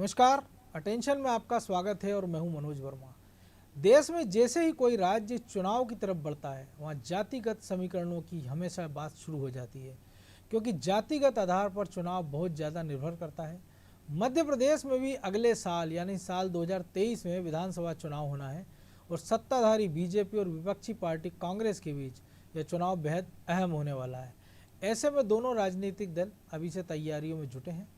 नमस्कार, अटेंशन में आपका स्वागत है और मैं हूं मनोज वर्मा। देश में जैसे ही कोई राज्य चुनाव की तरफ बढ़ता है, वहां जातिगत समीकरणों की हमेशा बात शुरू हो जाती है, क्योंकि जातिगत आधार पर चुनाव बहुत ज़्यादा निर्भर करता है। मध्य प्रदेश में भी अगले साल यानी साल 2023 में विधानसभा चुनाव होना है और सत्ताधारी बीजेपी और विपक्षी पार्टी कांग्रेस के बीच यह चुनाव बेहद अहम होने वाला है। ऐसे में दोनों राजनीतिक दल अभी से तैयारियों में जुटे हैं।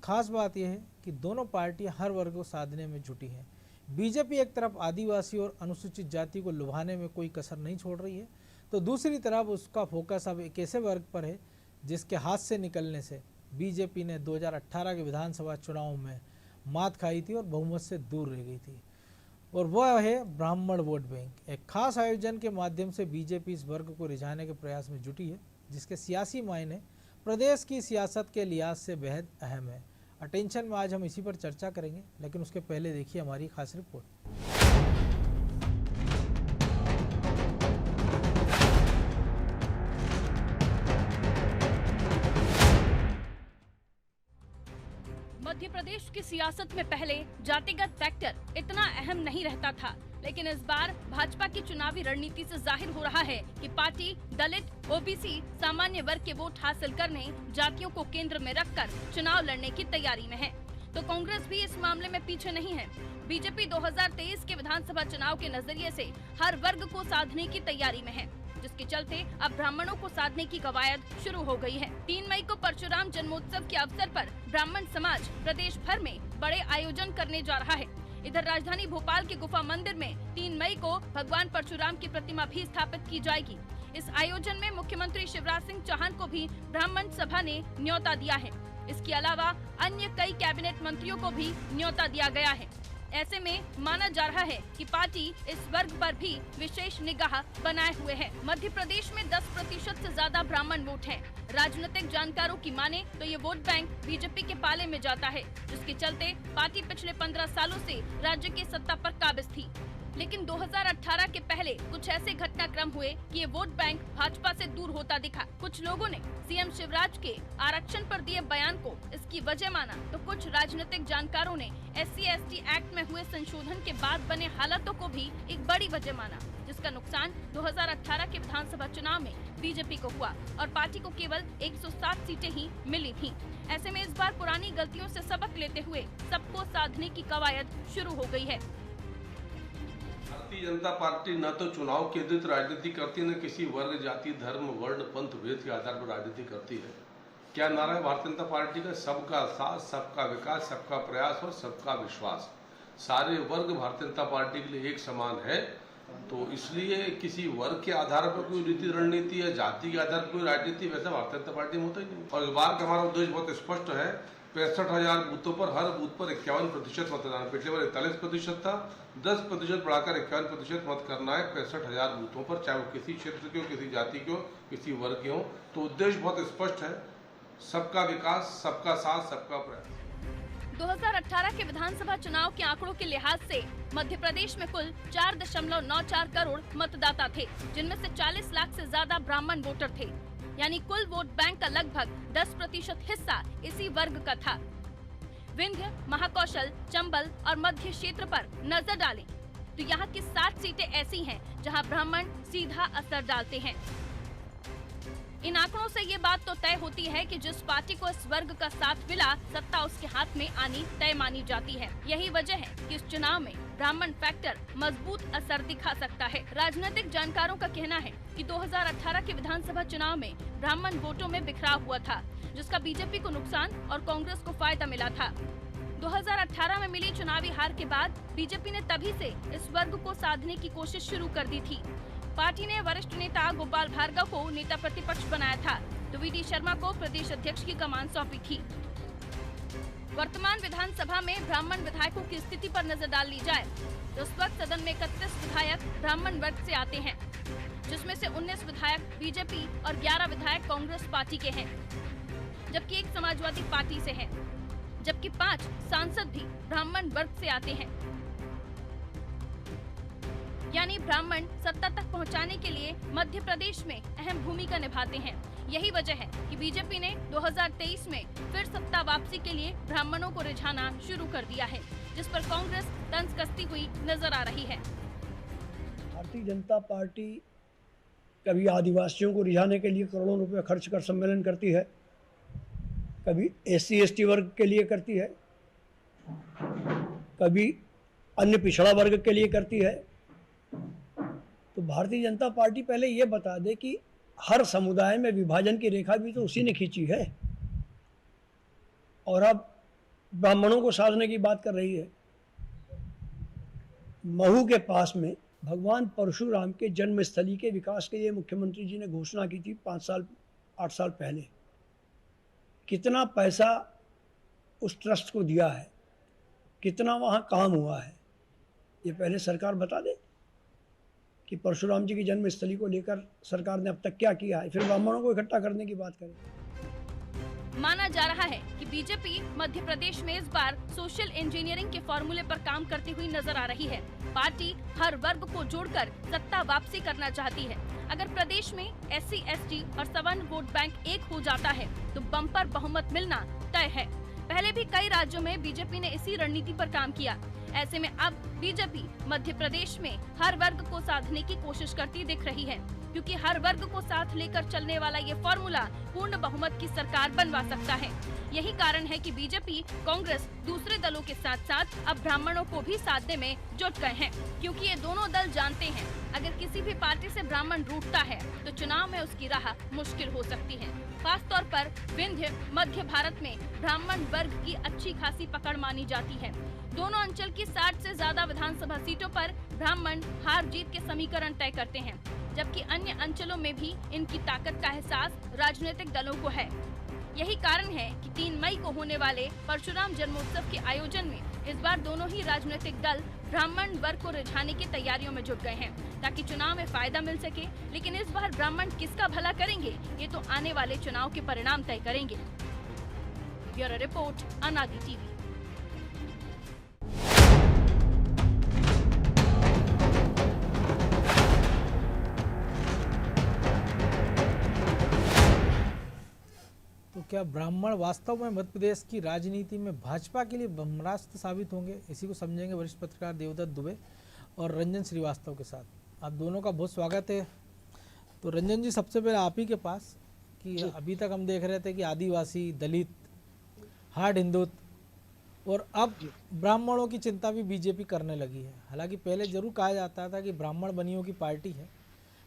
खास बात यह है कि दोनों पार्टियां हर वर्ग को साधने में जुटी हैं। बीजेपी एक तरफ आदिवासी और अनुसूचित जाति को लुभाने में कोई कसर नहीं छोड़ रही है, तो दूसरी तरफ उसका फोकस अब एक ऐसे वर्ग पर है जिसके हाथ से निकलने से बीजेपी ने 2018 के विधानसभा चुनाव में मात खाई थी और बहुमत से दूर रह गई थी, और वह है ब्राह्मण वोट बैंक। एक खास आयोजन के माध्यम से बीजेपी इस वर्ग को रिझाने के प्रयास में जुटी है, जिसके सियासी मायने प्रदेश की सियासत के लिहाज से बेहद अहम है। अटेंशन में आज हम इसी पर चर्चा करेंगे, लेकिन उसके पहले देखिए हमारी खास रिपोर्ट। मध्य प्रदेश की सियासत में पहले जातिगत फैक्टर इतना अहम नहीं रहता था, लेकिन इस बार भाजपा की चुनावी रणनीति से जाहिर हो रहा है कि पार्टी दलित, ओबीसी, सामान्य वर्ग के वोट हासिल करने, जातियों को केंद्र में रखकर चुनाव लड़ने की तैयारी में है। तो कांग्रेस भी इस मामले में पीछे नहीं है। बीजेपी 2023 के विधानसभा चुनाव के नजरिए से हर वर्ग को साधने की तैयारी में है, जिसके चलते अब ब्राह्मणों को साधने की कवायद शुरू हो गई है। 3 मई को परशुराम जन्मोत्सव के अवसर पर ब्राह्मण समाज प्रदेश भर में बड़े आयोजन करने जा रहा है। इधर राजधानी भोपाल के गुफा मंदिर में 3 मई को भगवान परशुराम की प्रतिमा भी स्थापित की जाएगी। इस आयोजन में मुख्यमंत्री शिवराज सिंह चौहान को भी ब्राह्मण सभा ने न्योता दिया है। इसके अलावा अन्य कई कैबिनेट मंत्रियों को भी न्योता दिया गया है। ऐसे में माना जा रहा है कि पार्टी इस वर्ग पर भी विशेष निगाह बनाए हुए है। मध्य प्रदेश में 10% से ज्यादा ब्राह्मण वोट हैं। राजनीतिक जानकारों की माने तो ये वोट बैंक बीजेपी के पाले में जाता है, जिसके चलते पार्टी पिछले 15 सालों से राज्य की सत्ता पर काबिज थी। लेकिन 2018 के पहले कुछ ऐसे घटनाक्रम हुए कि ये वोट बैंक भाजपा से दूर होता दिखा। कुछ लोगों ने सीएम शिवराज के आरक्षण पर दिए बयान को इसकी वजह माना, तो कुछ राजनीतिक जानकारों ने SC/ST एक्ट में हुए संशोधन के बाद बने हालातों को भी एक बड़ी वजह माना, जिसका नुकसान 2018 के विधानसभा चुनाव में बीजेपी को हुआ और पार्टी को केवल 107 सीटें ही मिली थीं। ऐसे में इस बार पुरानी गलतियों से सबक लेते हुए सबको साधने की कवायद शुरू हो गई है। भारतीय जनता पार्टी न तो चुनाव केंद्रित राजनीति करती, न किसी वर्ग, जाति, धर्म, वर्ण, पंथ, भेद के आधार पर राजनीति करती है। क्या नारा है भारतीय जनता पार्टी का? सबका साथ, सबका विकास, सबका प्रयास और सबका विश्वास। सारे वर्ग भारतीय जनता पार्टी के लिए एक समान है, तो इसलिए किसी वर्ग के आधार पर कोई नीति रणनीति या जाति के आधार पर कोई राजनीति वैसा भारतीय जनता पार्टी में होता ही नहीं। और इस बार का हमारा उद्देश्य बहुत स्पष्ट है। 65,000 बूथों पर हर बूथ पर 51% मतदान। पिछले बार 41% था, 10% बढ़ाकर 51% मत करना है 65,000 बूथों पर, चाहे वो किसी क्षेत्र के हो, किसी जाति के हो, किसी वर्ग के हो। तो उद्देश्य बहुत स्पष्ट है, सबका विकास, सबका साथ, सबका प्रयास। 2018 के विधानसभा चुनाव के आंकड़ों के लिहाज से मध्य प्रदेश में कुल 4.94 करोड़ मतदाता थे, जिनमें से 40 लाख से ज्यादा ब्राह्मण वोटर थे। यानी कुल वोट बैंक का लगभग 10% हिस्सा इसी वर्ग का था। विंध्य, महाकौशल, चंबल और मध्य क्षेत्र पर नजर डालें तो यहाँ की 7 सीटें ऐसी हैं जहाँ ब्राह्मण सीधा असर डालते हैं। इन आंकड़ों से ये बात तो तय होती है कि जिस पार्टी को इस वर्ग का साथ मिला, सत्ता उसके हाथ में आनी तय मानी जाती है। यही वजह है कि इस चुनाव में ब्राह्मण फैक्टर मजबूत असर दिखा सकता है। राजनीतिक जानकारों का कहना है कि 2018 के विधानसभा चुनाव में ब्राह्मण वोटों में बिखराव हुआ था, जिसका बीजेपी को नुकसान और कांग्रेस को फायदा मिला था। 2018 में मिली चुनावी हार के बाद बीजेपी ने तभी से इस वर्ग को साधने की कोशिश शुरू कर दी थी। पार्टी ने वरिष्ठ नेता गोपाल भार्गव को नेता प्रतिपक्ष बनाया था, तो VD शर्मा को प्रदेश अध्यक्ष की कमान सौंपी थी। वर्तमान विधानसभा में ब्राह्मण विधायकों की स्थिति पर नजर डाल ली जाए तो इस वक्त सदन में 31 विधायक ब्राह्मण वर्ग से आते हैं, जिसमें से 19 विधायक बीजेपी और 11 विधायक कांग्रेस पार्टी के हैं, जबकि एक समाजवादी पार्टी से है, जबकि 5 सांसद भी ब्राह्मण वर्ग से आते हैं। यानी ब्राह्मण सत्ता तक पहुंचाने के लिए मध्य प्रदेश में अहम भूमिका निभाते हैं। यही वजह है कि बीजेपी ने 2023 में फिर सत्ता वापसी के लिए ब्राह्मणों को रिझाना शुरू कर दिया है, जिस पर कांग्रेस तंज कसती हुई नजर आ रही है। भारतीय जनता पार्टी कभी आदिवासियों को रिझाने के लिए करोड़ों रुपए खर्च कर सम्मेलन करती है, कभी SC/ST वर्ग के लिए करती है, कभी अन्य पिछड़ा वर्ग के लिए करती है। तो भारतीय जनता पार्टी पहले ये बता दे कि हर समुदाय में विभाजन की रेखा भी तो उसी ने खींची है, और अब ब्राह्मणों को साधने की बात कर रही है। महू के पास में भगवान परशुराम के जन्मस्थली के विकास के लिए मुख्यमंत्री जी ने घोषणा की थी 8 साल पहले। कितना पैसा उस ट्रस्ट को दिया है, कितना वहाँ काम हुआ है, ये पहले सरकार बता दे कि परशुराम जी की जन्मस्थली को लेकर सरकार ने अब तक क्या किया है, फिर ब्राह्मणों को इकट्ठा करने की बात करें। माना जा रहा है कि बीजेपी मध्य प्रदेश में इस बार सोशल इंजीनियरिंग के फॉर्मूले पर काम करती हुई नजर आ रही है। पार्टी हर वर्ग को जोड़कर सत्ता वापसी करना चाहती है। अगर प्रदेश में SC/ST और सवर्ण वोट बैंक एक हो जाता है तो बम्पर बहुमत मिलना तय है। पहले भी कई राज्यों में बीजेपी ने इसी रणनीति पर काम किया। ऐसे में अब बीजेपी मध्य प्रदेश में हर वर्ग को साधने की कोशिश करती दिख रही है, क्योंकि हर वर्ग को साथ लेकर चलने वाला ये फॉर्मूला पूर्ण बहुमत की सरकार बनवा सकता है। यही कारण है कि बीजेपी, कांग्रेस दूसरे दलों के साथ साथ अब ब्राह्मणों को भी साधने में जुट गए हैं, क्योंकि ये दोनों दल जानते हैं अगर किसी भी पार्टी से ब्राह्मण रूठता है तो चुनाव में उसकी राह मुश्किल हो सकती है। खास तौर पर विंध्य मध्य भारत में ब्राह्मण वर्ग की अच्छी खासी पकड़ मानी जाती है। दोनों अंचल की 60 से ज्यादा विधानसभा सीटों पर ब्राह्मण हार जीत के समीकरण तय करते हैं, जबकि अन्य अंचलों में भी इनकी ताकत का एहसास राजनीतिक दलों को है। यही कारण है कि 3 मई को होने वाले परशुराम जन्मोत्सव के आयोजन में इस बार दोनों ही राजनीतिक दल ब्राह्मण वर्ग को रिझाने की तैयारियों में जुट गए हैं, ताकि चुनाव में फायदा मिल सके। लेकिन इस बार ब्राह्मण किसका भला करेंगे, ये तो आने वाले चुनाव के परिणाम तय करेंगे। ब्यूरो रिपोर्ट, अनादि टीवी। तो क्या ब्राह्मण वास्तव में मध्य प्रदेश की राजनीति में भाजपा के लिए ब्रह्मास्त्र साबित होंगे? इसी को समझेंगे वरिष्ठ पत्रकार देवदत्त दुबे और रंजन श्रीवास्तव के साथ। आप दोनों का बहुत स्वागत है। तो रंजन जी, सबसे पहले आप ही के पास कि अभी तक हम देख रहे थे कि आदिवासी, दलित, हार्ड हिंदुत्व और अब ब्राह्मणों की चिंता भी बीजेपी करने लगी है। हालांकि पहले जरूर कहा जाता था कि ब्राह्मण बनियों की पार्टी है,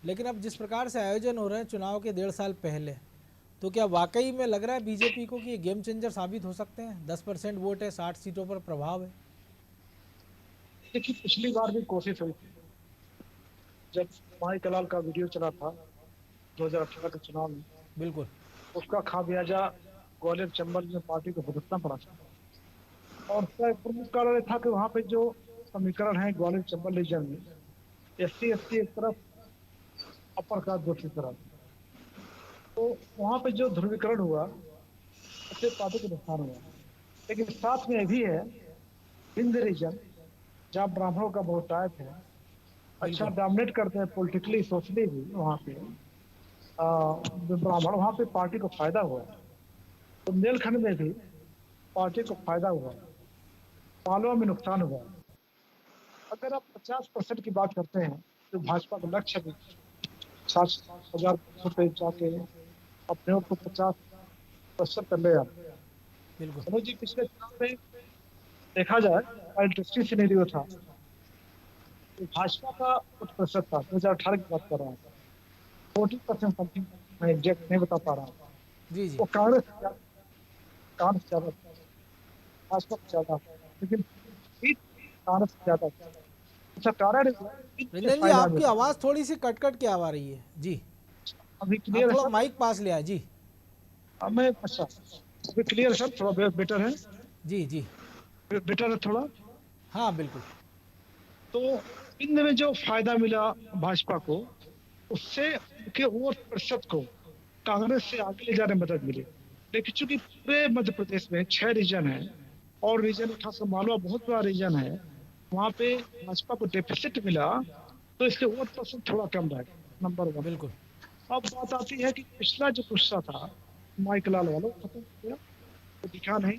लेकिन अब जिस प्रकार से आयोजन हो रहे हैं चुनाव के 1.5 साल पहले, तो क्या वाकई में लग रहा है बीजेपी को कि ये गेम चेंजर साबित हो सकते हैं? 10% वोट है, 60 सीटों पर प्रभाव है। देखिए, पिछली बार भी कोशिश हुई थी, जब माई कलाल का वीडियो चला था 2018 के चुनाव में। बिल्कुल, उसका खामियाजा ग्वालियर चंबल में पार्टी को भुगतना पड़ा था, और उसका एक प्रमुख कारण ये था कि वहाँ पे जो समीकरण है ग्वालियर चंबल रीजन में, SC/ST एक तरफ, अपर कास्ट दूसरी तरफ, तो वहाँ पे जो ध्रुवीकरण हुआ उससे पार्टी को नुकसान हुआ। लेकिन साथ में ये भी है विंध्य रीजन, जहाँ ब्राह्मणों का बहुतायत है, अच्छा डोमिनेट करते हैं पॉलिटिकली, सोशली भी। वहाँ पे ब्राह्मण, वहाँ पे पार्टी को फायदा हुआ। बुंदेलखंड में भी पार्टी को फायदा हुआ, मालवा में नुकसान हुआ। अगर आप 50% की बात करते हैं तो भाजपा का लक्ष्य भी 60,000 पे जाके अपने आप को 50% कर ले जाते। बिल्कुल। मनोज जी, पिछले चुनाव में देखा जाए इंटरेस्टिंग सिनेरियो था, तो भाजपा का कुछ प्रतिशत था, 2018 की बात कर रहा हूँ, 40% समथिंग, मैं एग्जैक्ट नहीं बता पा रहा हूँ। जी जी, वो कांग्रेस ज्यादा, भाजपा ज्यादा, लेकिन सीट कांग्रेस ज्यादा। अच्छा, कारण रंजन जी आपकी आवाज़ थोड़ी सी कट कट के आ रही है जी। अभी आप क्लियर थोड़ा है माइक पास ले आए जी। मैं, अच्छा अभी क्लियर है सर, थोड़ा बेटर है? जी जी, बेटर है थोड़ा। हाँ बिल्कुल। तो इनमें जो फायदा मिला भाजपा को, उससे उनके वोट प्रतिशत को कांग्रेस से आगे ले जाने में मदद मिली। लेकिन चूंकि पूरे मध्य प्रदेश में 6 रीजन है, और रीजन खासकर मालवा बहुत बड़ा रीजन है, वहाँ पे भाजपा को डेफिसिट मिला, तो इसके वोट परसेंट थोड़ा कम रहेगा, नंबर 1। बिल्कुल। अब बात आती है कि पिछला जो गुस्सा था माइक लाल वालों खत्म हो गया, तो दिखा नहीं।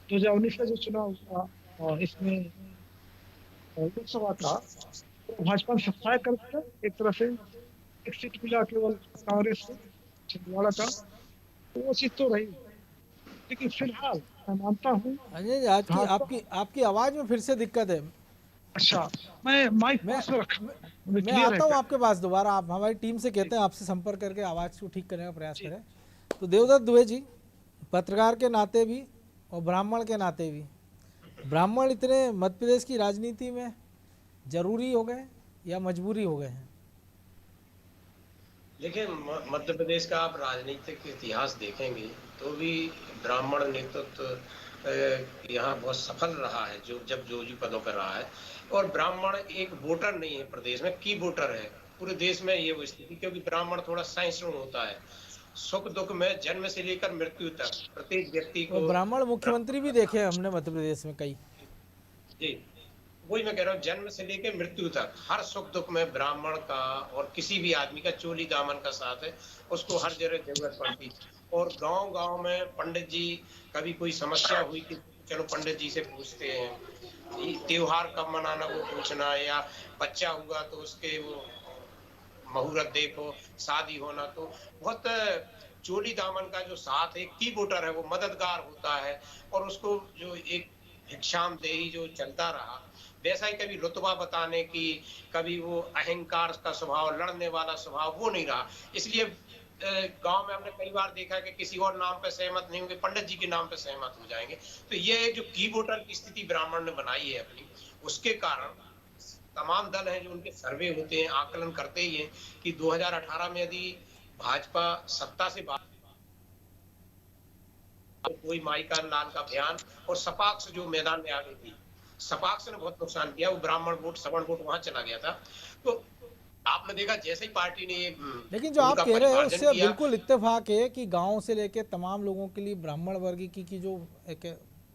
2019 का जो चुनाव हुआ और इसमें लोकसभा का, तो भाजपा ने सफाया कर दिया एक तरह से। एक सीट मिला केवल कांग्रेस को, छिंदवाड़ा का, तो वो चीज तो रही। लेकिन फिलहाल मैं मानता हूँ अजय जी, आज की भाजपा। आपकी आपकी आवाज़ में फिर से दिक्कत है। अच्छा, मैं माइक मैं पास में रखा मैं हूं, मैं क्लियर है आता हूँ क्या? आपके पास दोबारा। आप हमारी टीम से कहते हैं आपसे संपर्क करके आवाज़ को ठीक करने का प्रयास करें। तो देवदत्त दुबे जी, पत्रकार के नाते भी और ब्राह्मण के नाते भी, ब्राह्मण इतने मध्य प्रदेश की राजनीति में जरूरी हो गए या मजबूरी हो गए हैं? देखिए, मध्य प्रदेश का आप राजनीतिक इतिहास देखेंगे तो भी ब्राह्मण नेतृत्व यहाँ बहुत सफल रहा है, जो जी पदों पर रहा है। और ब्राह्मण एक वोटर नहीं है प्रदेश में, की वोटर है पूरे देश में, ये वो स्थिति। क्योंकि ब्राह्मण थोड़ा सहिष्णु होता है, सुख दुख में जन्म से लेकर मृत्यु तक प्रत्येक व्यक्ति और को। ब्राह्मण मुख्यमंत्री भी देखे हैं हमने मध्य प्रदेश में कई। जी, वही मैं कह रहा हूँ, जन्म से लेकर मृत्यु तक हर सुख दुख में ब्राह्मण का और किसी भी आदमी का चोली दामन का साथ है, उसको हर जगह जरूरत पड़ती। और गांव गांव में पंडित जी, कभी कोई समस्या हुई कि चलो पंडित जी से पूछते हैं, त्योहार कब मनाना वो पूछना, या बच्चा हुआ तो उसके वो मुहूर्त देखो, शादी होना, तो बहुत चोली दामन का जो साथ है, की वोटर है, वो मददगार होता है। और उसको जो एक भिक्षाम देही जो चलता रहा, वैसा ही कभी रुतबा बताने की, कभी वो अहंकार का स्वभाव, लड़ने वाला स्वभाव वो नहीं रहा। इसलिए गांव में हमने कई बार देखा कि किसी और नाम पे सहमत नहीं होंगे, पंडित जी के नाम पे सहमत हो जाएंगे। तो ये जो की वोटर की स्थिति ब्राह्मण ने बनाई है अपनी, उसके कारण तमाम दल हैं जो उनके सर्वे होते हैं, आकलन करते ही हैं कि 2018 में यदि भाजपा सत्ता से बाहर, तो कोई माइका लाल का बयान और सपाक्ष जो मैदान में आ गई थी, सपाक्ष ने बहुत नुकसान किया, वो ब्राह्मण वोट, सवर्ण वोट वहां चला गया था। तो आपने देखा जैसे ही पार्टी ने लेकिन जो आप उनका कह रहे हो परिमार्जन उससे किया। बिल्कुल इत्तेफाक है कि गांव से लेकर तमाम लोगों के लिए ब्राह्मण वर्ग की जो एक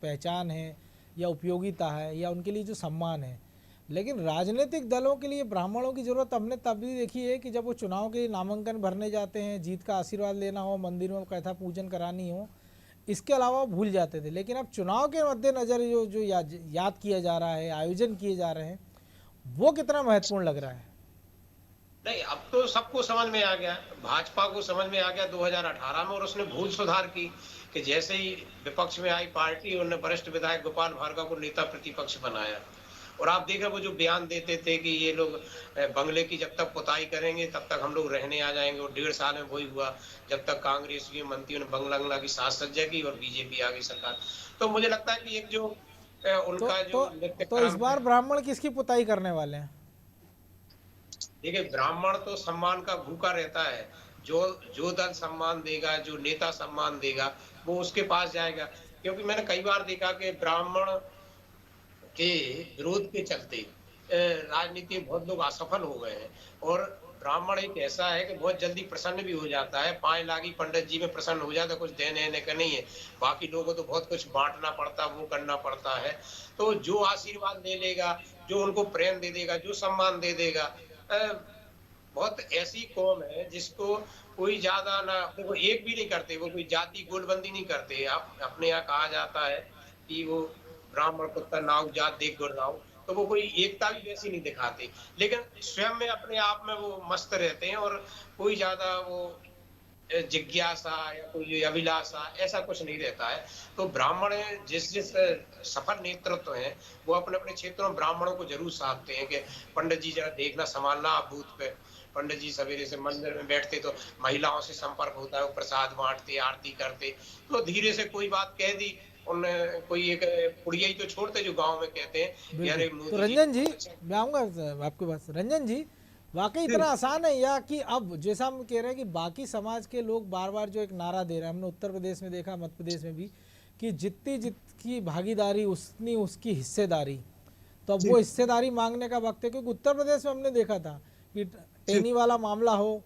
पहचान है या उपयोगिता है या उनके लिए जो सम्मान है, लेकिन राजनीतिक दलों के लिए ब्राह्मणों की ज़रूरत हमने तब भी देखी है कि जब वो चुनाव के लिए नामांकन भरने जाते हैं, जीत का आशीर्वाद लेना हो, मंदिर में कथा पूजन करानी हो, इसके अलावा वो भूल जाते थे। लेकिन अब चुनाव के मद्देनज़र जो जो याद किया जा रहा है, आयोजन किए जा रहे हैं, वो कितना महत्वपूर्ण लग रहा है? नहीं, अब तो सबको समझ में आ गया, भाजपा को समझ में आ गया 2018 में, और उसने भूल सुधार की कि जैसे ही विपक्ष में आई पार्टी, उन्होंने वरिष्ठ विधायक गोपाल भार्गव को नेता प्रतिपक्ष बनाया। और आप देख रहे, वो जो बयान देते थे कि ये लोग बंगले की जब तक पुताई करेंगे तब तक हम लोग रहने आ जाएंगे, और 1.5 साल में वही हुआ, जब तक कांग्रेस के मंत्रियों ने बंगला की साज सज्जा की और बीजेपी आ गई सरकार। तो मुझे लगता है कि एक जो उनका जो नित्य तो इस कर्म बार है। ब्राह्मण किसकी पुताई करने वाले हैं? देखिए, ब्राह्मण तो सम्मान का भूखा रहता है, जो जो दल सम्मान देगा, जो नेता सम्मान देगा, वो उसके पास जाएगा। क्योंकि मैंने कई बार देखा कि ब्राह्मण के विरोध के चलते राजनीति में बहुत लोग असफल हो गए हैं। और ब्राह्मण एक ऐसा है कि बहुत जल्दी प्रसन्न भी हो जाता है, 5 लागी पंडित जी में प्रसन्न हो जाता है, कुछ देने का नहीं है। बाकी लोगों को तो बहुत कुछ बांटना पड़ता, वो करना पड़ता है। तो जो आशीर्वाद दे लेगा, जो उनको प्रेम दे देगा, जो सम्मान दे देगा, बहुत ऐसी कौम है जिसको कोई ज्यादा ना, देखो एक भी नहीं करते, वो कोई जाति गोलबंदी नहीं करते। आप अपने यहाँ कहा जाता है कि वो ब्राह्मण कुत्ता नाव जात देख गुर्राव, तो वो कोई एकता भी वैसी नहीं दिखाते, लेकिन स्वयं में अपने आप में वो मस्त रहते हैं, और कोई ज्यादा वो जिज्ञासा या कोई अभिलाषा ऐसा कुछ नहीं रहता है। तो ब्राह्मण जिस जिस सफल नेतृत्व हैं, वो अपने अपने क्षेत्रों में ब्राह्मणों को जरूर साधते हैं कि पंडित जी जरा देखना, संभालना आप बूथ पे। पंडित जी सवेरे से मंदिर में बैठते तो महिलाओं से संपर्क होता है, वो प्रसाद बांटते, आरती करते। तो धीरे से कोई बात कह दी, उन कोई एक पुड़िया ही तो छोड़ते जो गांव में कहते हैं यार तो रंजन जी, मैं आऊँगा आपके पास। रंजन जी, वाकई इतना आसान है या कि अब जैसा हम कह रहे हैं कि बाकी समाज के लोग बार बार जो एक नारा दे रहे हैं, हमने उत्तर प्रदेश में देखा, मध्य प्रदेश में भी, कि जितनी भागीदारी उतनी उसकी हिस्सेदारी। तो अब वो हिस्सेदारी मांगने का वक्त है, क्योंकि उत्तर प्रदेश में हमने देखा था कि टेनी वाला मामला हो,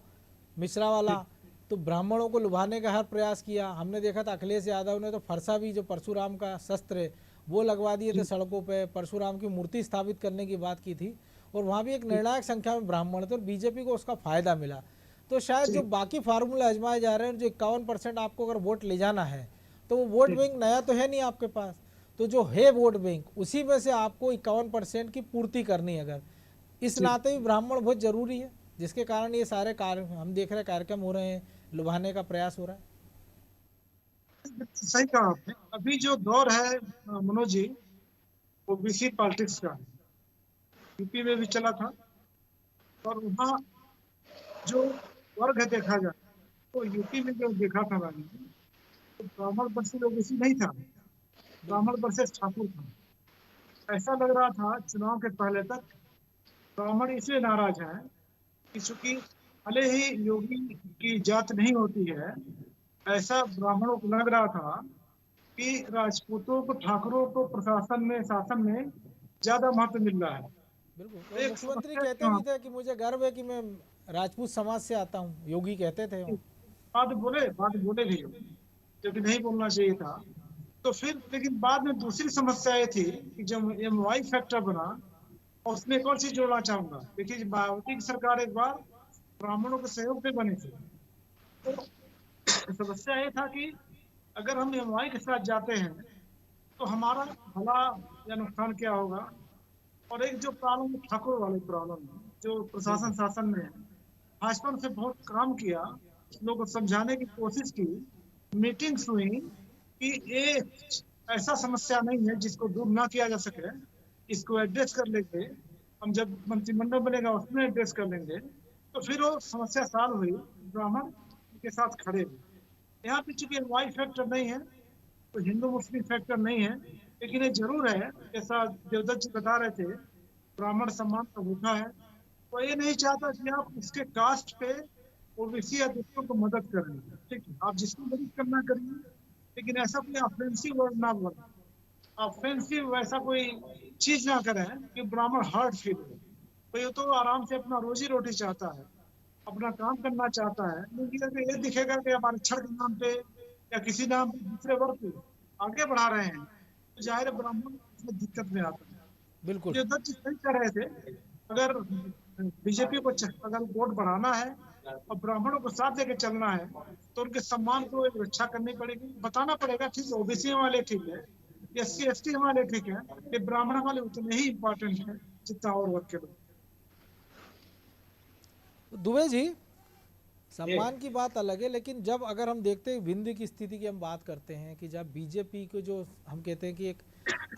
मिश्रा वाला, तो ब्राह्मणों को लुभाने का हर प्रयास किया। हमने देखा था अखिलेश यादव ने तो फरसा भी, जो परशुराम का शस्त्र है, वो लगवा दिए थे सड़कों पे, परशुराम की मूर्ति स्थापित करने की बात की थी, और वहाँ भी एक निर्णायक संख्या में ब्राह्मण थे और बीजेपी को उसका फायदा मिला। तो शायद जो बाकी फार्मूले आजमाए जा रहे हैं, जो 51% आपको अगर वोट ले जाना है, तो वो वोट बैंक नया तो है नहीं आपके पास, तो जो है वोट बैंक उसी में से आपको 51% की पूर्ति करनी है। अगर इस नाते भी ब्राह्मण बहुत जरूरी है, जिसके कारण ये सारे कार्य हम देख रहे हैं, कार्यक्रम हो रहे हैं, लुभाने का प्रयास हो रहा है। सही कहा आपने। अभी जो दौर है मनोज जी, ओबीसी पॉलिटिक्स का यूपी में भी चला था, और वहाँ जो वर्ग है देखा जाए तो यूपी में जो देखा था मैंने, तो ब्राह्मण वर्सेस ओबीसी नहीं था, ब्राह्मण वर्सेस ठाकुर था। ऐसा लग रहा था चुनाव के पहले तक ब्राह्मण इसलिए नाराज है कि चूंकि भले ही योगी की जात नहीं होती है, ऐसा ब्राह्मणों को लग रहा था कि राजपूतों को, ठाकुरों को प्रशासन में, शासन में ज्यादा महत्व मिल रहा है। बिल्कुल, तो मुख्यमंत्री कहते भी थे कि मुझे गर्व है कि मैं राजपूत समाज से आता हूँ, योगी कहते थे। बात बोले भी, जो कि नहीं बोलना चाहिए था। तो फिर लेकिन बाद में दूसरी समस्या ये थी कि जब MY फैक्टर बना, और उसमें एक और चीज जोड़ना चाहूंगा। देखिए, मायावती की सरकार एक बार ब्राह्मणों के सहयोग से बनी थी, तो समस्या ये था कि अगर हम MY के साथ जाते हैं तो हमारा भला या नुकसान क्या होगा। और एक जो प्रॉब्लम ठाकुर वाले प्रॉब्लम, जो प्रशासन शासन में भाजपा से बहुत काम किया, लोगों को समझाने की कोशिश की, मीटिंग्स हुई कि ये ऐसा समस्या नहीं है जिसको दूर ना किया जा सके, इसको एड्रेस कर लेंगे, हम जब मंत्रिमंडल बनेगा उसमें एड्रेस कर लेंगे। तो फिर वो समस्या सॉल्व हुई, ब्राह्मण के साथ खड़े हुए। यहाँ पे चूंकि MY फैक्टर नहीं है, तो हिंदू मुस्लिम फैक्टर नहीं है, लेकिन ये जरूर है, जैसा देवदत्त जी बता रहे थे, ब्राह्मण सम्मान का भूखा है। तो ये नहीं चाहता कि आप उसके कास्ट पे ओबीसी या दूसरों को मदद करें, ठीक है, आप जिसको मदद करना करिए, लेकिन ऐसा कोई ऑफेंसिव वर्ड ना बोले, ऑफेंसिव वैसा कोई चीज ना करें कि ब्राह्मण हर्ट फील हो। तो ये तो आराम से अपना रोजी रोटी चाहता है, अपना काम करना चाहता है, लेकिन अगर ये दिखेगा कि हमारे छठ के नाम पे या किसी नाम पे दूसरे वर्ग को आगे बढ़ा रहे हैं, तो जाहिर है ब्राह्मण इसमें दिक्कत में आता है। बिल्कुल, जो दत्त सही कर रहे थे, अगर बीजेपी को अगर वोट बढ़ाना है और ब्राह्मणों को साथ लेके चलना है, तो उनके सम्मान को एक रक्षा करनी पड़ेगी, बताना पड़ेगा ठीक है ओबीसी वाले ठीक है, SC ST वाले ठीक है, ये ब्राह्मण वाले उतने ही इम्पोर्टेंट है जितना और वर्ग के लोग। दुबे जी, सम्मान की बात अलग है, लेकिन जब अगर हम देखते हैं विंध्य की स्थिति की हम बात करते हैं कि जब बीजेपी को जो हम कहते हैं कि एक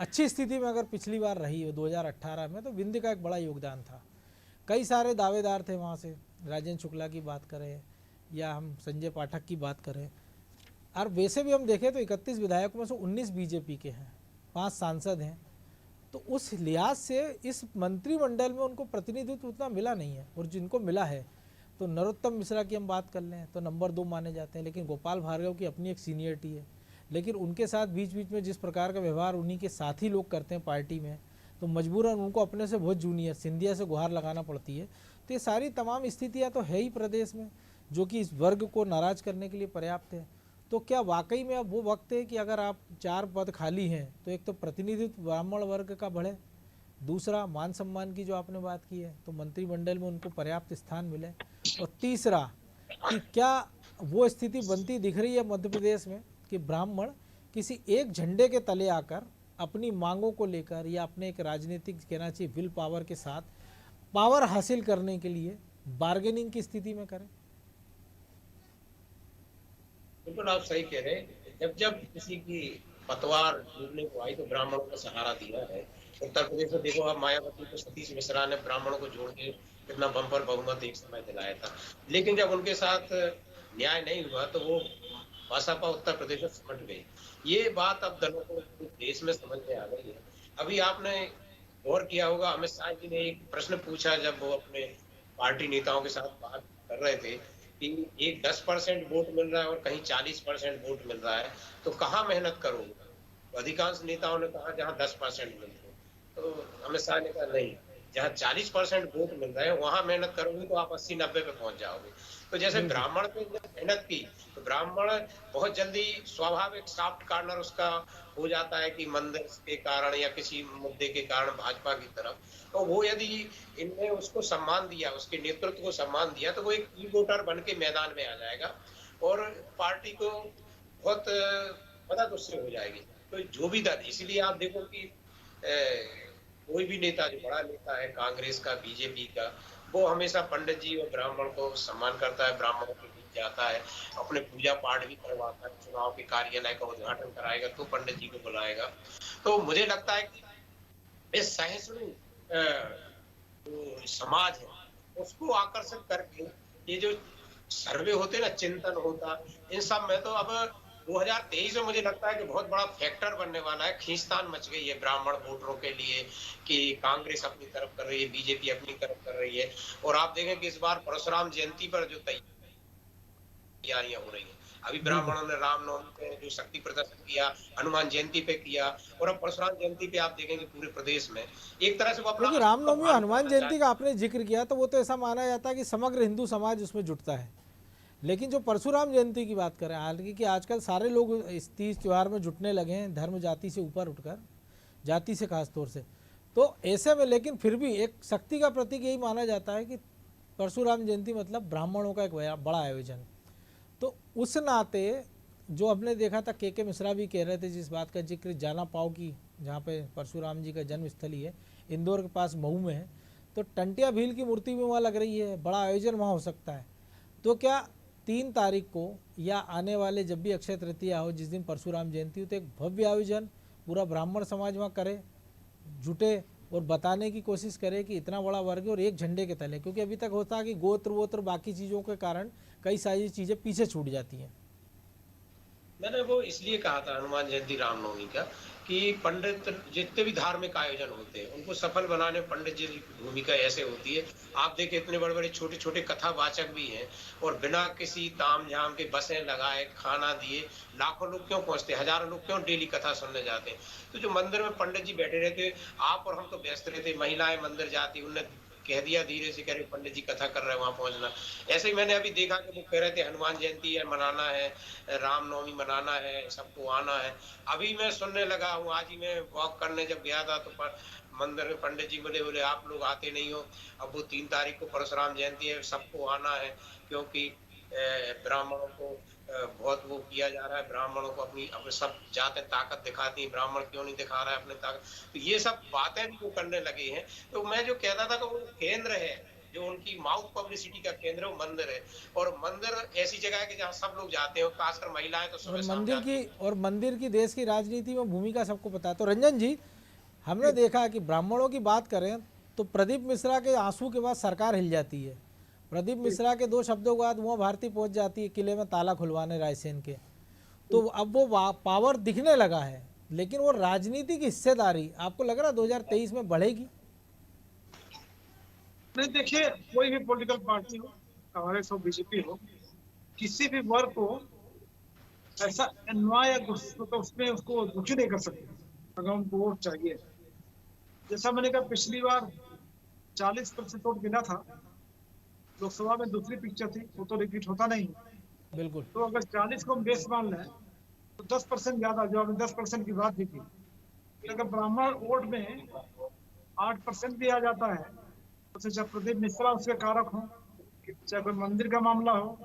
अच्छी स्थिति में अगर पिछली बार रही हो 2018 में, तो विंध्य का एक बड़ा योगदान था। कई सारे दावेदार थे वहाँ से, राजेंद्र शुक्ला की बात करें या हम संजय पाठक की बात करें, और वैसे भी हम देखें तो 31 विधायकों में से 19 बीजेपी के हैं, 5 सांसद हैं। तो उस लिहाज से इस मंत्रिमंडल में उनको प्रतिनिधित्व उतना मिला नहीं है, और जिनको मिला है तो नरोत्तम मिश्रा की हम बात कर लें तो नंबर 2 माने जाते हैं, लेकिन गोपाल भार्गव की अपनी एक सीनियरिटी है, लेकिन उनके साथ बीच बीच में जिस प्रकार का व्यवहार उन्हीं के साथ ही लोग करते हैं पार्टी में, तो मजबूरन उनको अपने से बहुत जूनियर सिंधिया से गुहार लगाना पड़ती है। तो ये सारी तमाम स्थितियाँ तो है ही प्रदेश में, जो कि इस वर्ग को नाराज करने के लिए पर्याप्त है। तो क्या वाकई में अब वो वक्त है कि अगर आप 4 पद खाली हैं तो एक तो प्रतिनिधित्व ब्राह्मण वर्ग का बढ़े, दूसरा मान सम्मान की जो आपने बात की है तो मंत्रिमंडल में उनको पर्याप्त स्थान मिले, और तीसरा कि क्या वो स्थिति बनती दिख रही है मध्य प्रदेश में कि ब्राह्मण किसी एक झंडे के तले आकर अपनी मांगों को लेकर या अपने एक राजनीतिक कहना चाहिए विल पावर के साथ पावर हासिल करने के लिए बार्गेनिंग की स्थिति में करें? बिल्कुल आप सही कह रहे हैं। जब किसी की पतवार डूबने को आई तो ब्राह्मणों का सहारा दिया है। उत्तर प्रदेश में देखो आप, मायावती को सतीश मिश्रा ने ब्राह्मणों को जोड़ के कितना बम्पर बहुमत एक समय दिलाया था, लेकिन जब उनके साथ न्याय नहीं हुआ तो वो बसपा उत्तर प्रदेश में सिमट गई। ये बात अब दलों को देश में समझ में आ गई है। अभी आपने गौर किया होगा, अमित शाह जी ने एक प्रश्न पूछा जब वो अपने पार्टी नेताओं के साथ बात कर रहे थे कि एक 10% वोट मिल रहा है और कहीं 40% वोट मिल रहा है, तो कहाँ मेहनत करोगे? तो अधिकांश नेताओं ने कहा जहाँ 10% मिलते, तो अमित शाह ने कहा नहीं, जहाँ 40% वोट मिल रहे हैं वहां मेहनत करोगे तो आप 80-90 पे पहुंच जाओगे। तो जैसे ब्राह्मण पे जब मेहनत की तो ब्राह्मण बहुत जल्दी स्वाभाविक सॉफ्ट कॉर्नर उसका हो जाता है कि मंदिर के कारण या किसी मुद्दे के कारण भाजपा की तरफ, तो वो यदि इनने उसको सम्मान दिया, उसके नेतृत्व को सम्मान दिया, तो वो एक की वोटर बन के मैदान में आ जाएगा और पार्टी को बहुत मदद उससे हो जाएगी। तो जो भी दल, इसलिए आप देखो कि कोई भी नेता जो बड़ा नेता है कांग्रेस का, बीजेपी का, वो हमेशा पंडित जी और ब्राह्मण को सम्मान करता है, ब्राह्मणों के बीच जाता है, अपने पूजा पाठ भी करवाता है, चुनाव के कार्यालय का उद्घाटन कराएगा तो पंडित जी को बुलाएगा। तो मुझे लगता है कि इस सहिष्णु जो समाज है उसको आकर्षित करके ये जो सर्वे होते ना, चिंतन होता, इन सब में तो अब 2023 में मुझे लगता है कि बहुत बड़ा फैक्टर बनने वाला है। खींचतान मच गई है ब्राह्मण वोटरों के लिए कि कांग्रेस अपनी तरफ कर रही है, बीजेपी अपनी तरफ कर रही है। और आप देखें कि इस बार परशुराम जयंती पर जो तैयारियां हो रही है, अभी ब्राह्मणों ने रामनवमी पे जो शक्ति प्रदर्शन किया, हनुमान जयंती पे किया, और अब परशुराम जयंती पे आप देखेंगे पूरे प्रदेश में एक तरह से वो अपना क्योंकि रामनवमी और हनुमान जयंती का आपने जिक्र किया तो वो तो ऐसा माना जाता है कि समग्र हिंदू समाज उसमें जुटता है, लेकिन जो परशुराम जयंती की बात करें, हालांकि कि आजकल सारे लोग इस तीज त्यौहार में जुटने लगे हैं, धर्म जाति से ऊपर उठकर, जाति से खास तौर से, तो ऐसे में लेकिन फिर भी एक शक्ति का प्रतीक यही माना जाता है कि परशुराम जयंती मतलब ब्राह्मणों का एक बड़ा आयोजन। तो उस नाते जो हमने देखा था, के मिश्रा भी कह रहे थे जिस बात का जिक्र जाना पाओ की, जहाँ पे परशुराम जी का जन्म स्थली है, इंदौर के पास महू में है, तो टंटिया भील की मूर्ति भी वहाँ लग रही है, बड़ा आयोजन वहाँ हो सकता है। तो क्या 3 तारीख को या आने वाले जब भी अक्षय तृतीया हो, जिस दिन परशुराम जयंती हो, तो एक भव्य आयोजन पूरा ब्राह्मण समाज वहाँ करे, जुटे और बताने की कोशिश करे कि इतना बड़ा वर्ग है और एक झंडे के तले, क्योंकि अभी तक होता है कि गोत्र वोत्र बाकी चीज़ों के कारण कई सारी चीज़ें पीछे छूट जाती हैं। मैंने वो इसलिए कहा था हनुमान जयंती रामनवमी का कि पंडित जितने भी धार्मिक आयोजन होते हैं उनको सफल बनाने में पंडित जी की भूमिका ऐसे होती है। आप देखिए इतने बड़े बड़े छोटे छोटे कथावाचक भी हैं और बिना किसी ताम झाम के बसें लगाए, खाना दिए, लाखों लोग क्यों पहुंचते, हजारों लोग क्यों डेली कथा सुनने जाते हैं। तो जो मंदिर में पंडित जी बैठे रहते, आप और हम तो व्यस्त रहते, महिलाएं मंदिर जाती, उनने कह दिया धीरे से, कह रहे पंडित जी कथा कर रहे हैं वहां पहुंचना। ऐसे ही मैंने अभी देखा कि वो कह रहे थे हनुमान जयंती है मनाना है, रामनवमी मनाना है, सबको आना है। अभी मैं सुनने लगा हूँ, आज ही मैं वॉक करने जब गया था तो मंदिर में पंडित जी बोले आप लोग आते नहीं हो, अब वो 3 तारीख को परशुराम जयंती है, सबको आना है, क्योंकि ब्राह्मणों को बहुत वो किया जा रहा है, ब्राह्मणों को अपने सब जाते ताकत दिखाती हैं, ब्राह्मण क्यों नहीं दिखा रहा है अपने ताकत। तो ये सब बातें भी वो करने लगे हैं। तो मैं जो कहता था कि वो केंद्र है, जो उनकी माउथ पब्लिसिटी का केंद्र, वो मंदिर है। और मंदिर ऐसी जगह है कि जहाँ सब लोग जाते हैं, खासकर महिलाएं तो सुबह शाम जाती हैं। और मंदिर की देश की राजनीति में भूमिका सबको पता है। तो रंजन जी, हमने देखा कि ब्राह्मणों की बात करें तो प्रदीप मिश्रा के आंसू के बाद सरकार हिल जाती है। प्रदीप मिश्रा के 2 शब्दों के बाद उमा भारती पहुंच जाती है किले में ताला खुलवाने रायसेन के। तो अब वो पावर दिखने लगा है, लेकिन वो राजनीति की हिस्सेदारी आपको लग रहा है 2023 में बढ़ेगी? नहीं, देखिए, कोई भी पॉलिटिकल पार्टी हो, कांग्रेस हो, बीजेपी हो, किसी भी वर्ग को ऐसा अन्याय या तो उसमें उसको दुखी नहीं कर सकते अगर उनको वोट चाहिए। जैसा मैंने कहा पिछली बार 40% वोट मिला था, लोकसभा में दूसरी पिक्चर थी, वो तो रिपीट होता नहीं। बिल्कुल। तो अगर 40 को हम बेस मान लें तो 10% ज्यादा, जो आपने 10% की बात की थी, अगर ब्राह्मण वोट में 8% भी आ जाता है तो चाहे प्रदीप मिश्रा उसके कारक हो, चाहे कोई मंदिर का मामला हो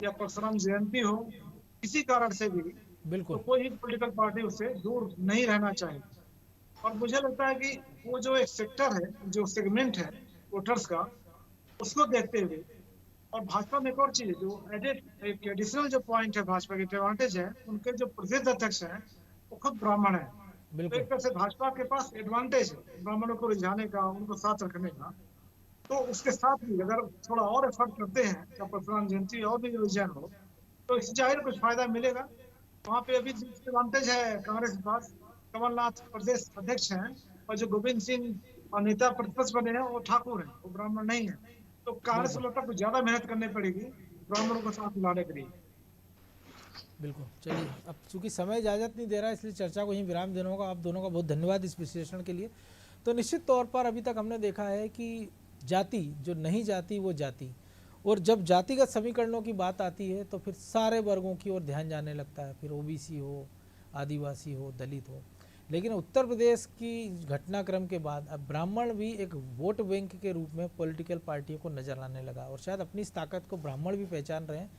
या परशुराम जयंती हो, किसी कारण से भी बिल्कुल। तो कोई भी पॉलिटिकल पार्टी उससे दूर नहीं रहना चाहिए। और मुझे लगता है कि वो जो एक सेक्टर है, जो सेगमेंट है वोटर्स का, उसको देखते हुए, और भाजपा में एक और चीज जो एक एडिशनल जो पॉइंट है, भाजपा की एडवांटेज है, उनके जो प्रदेश अध्यक्ष हैं वो खुद ब्राह्मण है। तो एक तरह से भाजपा के पास एडवांटेज है ब्राह्मणों को रिझाने का, उनको साथ रखने का। तो उसके साथ भी अगर थोड़ा और एफर्ट करते हैं, क्या परशुराम जयंती और भी रिवीजन हो, तो इससे जाहिर कुछ फायदा मिलेगा। वहाँ पे अभी एडवांटेज है कांग्रेस के पास, कमलनाथ प्रदेश अध्यक्ष हैं, और जो गोविंद सिंह और नेता प्रतिपक्ष बने हैं वो ठाकुर हैं, वो ब्राह्मण नहीं है। तो कांग्रेस को लगता है कुछ ज्यादा मेहनत करनी पड़ेगी ब्राह्मणों को साथ मिलाने के लिए। बिल्कुल। चलिए, अब चूंकि समय इजाज़त नहीं दे रहा है इसलिए चर्चा को यहीं विराम देना होगा। आप दोनों का बहुत धन्यवाद इस विश्लेषण के लिए। तो निश्चित तौर पर अभी तक हमने देखा है कि जाति जो नहीं जाती वो जाति, और जब जातिगत समीकरणों की बात आती है तो फिर सारे वर्गों की ओर ध्यान जाने लगता है, फिर ओबीसी हो, आदिवासी हो, दलित हो। लेकिन उत्तर प्रदेश की घटनाक्रम के बाद अब ब्राह्मण भी एक वोट बैंक के रूप में पॉलिटिकल पार्टियों को नजर आने लगा, और शायद अपनी इस ताकत को ब्राह्मण भी पहचान रहे हैं।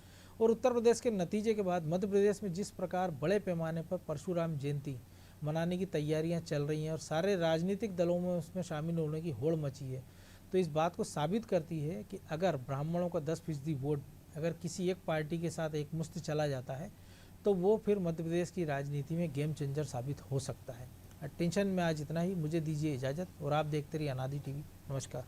और उत्तर प्रदेश के नतीजे के बाद मध्य प्रदेश में जिस प्रकार बड़े पैमाने पर परशुराम जयंती मनाने की तैयारियां चल रही हैं और सारे राजनीतिक दलों में उसमें शामिल होने की होड़ मची है, तो इस बात को साबित करती है कि अगर ब्राह्मणों का 10% वोट अगर किसी एक पार्टी के साथ एक मुश्त चला जाता है तो वो फिर मध्य प्रदेश की राजनीति में गेम चेंजर साबित हो सकता है। अटेंशन में आज इतना ही, मुझे दीजिए इजाज़त और आप देखते रहिए अनादि टीवी। नमस्कार।